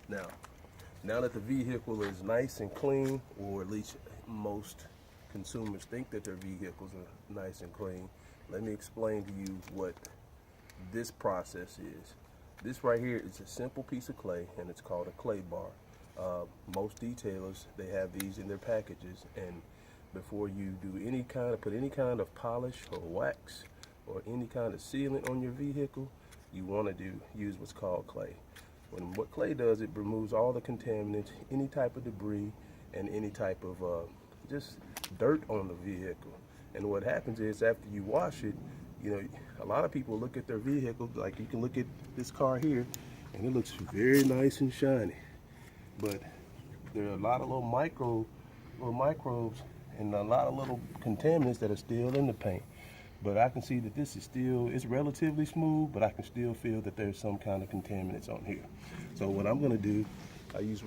Now that the vehicle is nice and clean, or at least most consumers think that their vehicles are nice and clean, let me explain to you what this process is. This right here is a simple piece of clay, and it's called a clay bar. Most detailers, they have these in their packages, and before you do put any kind of polish or wax or any kind of sealant on your vehicle, you want to use what's called clay. What clay does, it removes all the contaminants, any type of debris, and any type of just dirt on the vehicle. And what happens is, after you wash it, you know, a lot of people look at their vehicle, like you can look at this car here, and it looks very nice and shiny. But there are a lot of little microbes and a lot of little contaminants that are still in the paint. But I can see that this is still, it's relatively smooth, but I can still feel that there's some kind of contaminants on here. So what I'm gonna do, I use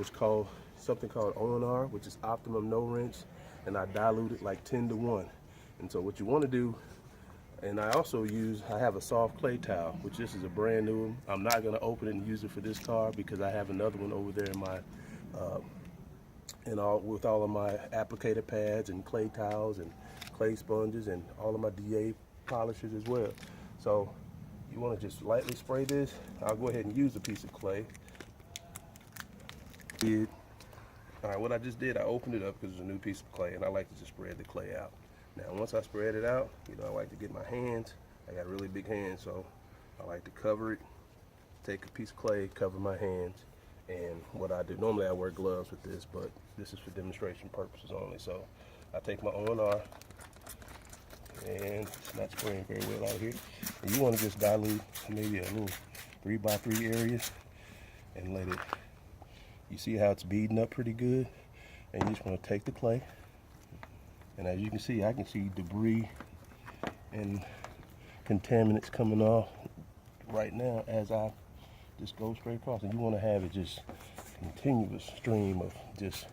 something called O&R, which is optimum no rinse, and I dilute it like 10 to 1. And so what you wanna do, and I have a soft clay towel, which this is a brand new one. I'm not gonna open it and use it for this car because I have another one over there in my, with all of my applicator pads and clay towels and clay sponges and all of my DA polishers as well. So you want to just lightly spray this. I'll go ahead and use a piece of clay. All right, what I just did, I opened it up because it's a new piece of clay, and I like to just spread the clay out. Now, once I spread it out, you know, I like to get my hands. I got really big hands, so I like to cover it. Take a piece of clay, cover my hands, and what I do, normally I wear gloves with this, but this is for demonstration purposes only. So I take my O&R, and it's not spraying very well out here. And you want to just dilute maybe a little 3x3 area and let it, you see how it's beading up pretty good? And you just want to take the clay, and as you can see, I can see debris and contaminants coming off right now as I just go straight across. And you want to have it just continuous stream of just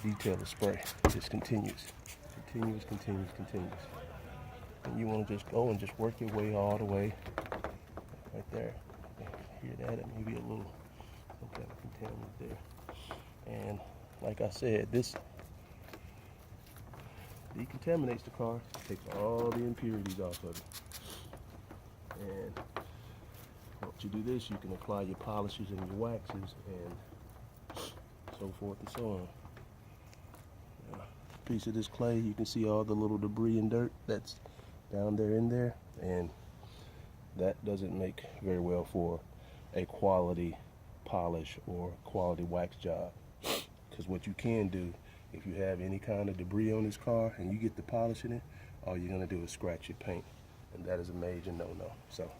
detailed spray, just continuous. And you want to just go and just work your way all the way right there. Hear that? It may be a little some kind of contaminant there. And like I said, this decontaminates the car, takes all the impurities off of it. And once you do this, you can apply your polishes and your waxes and so forth and so on. Piece of this clay, you can see all the little debris and dirt that's down there in there, and that doesn't make very well for a quality polish or quality wax job. Because what you can do, if you have any kind of debris on this car and you get to polishing it, all you're going to do is scratch your paint, and that is a major no-no. So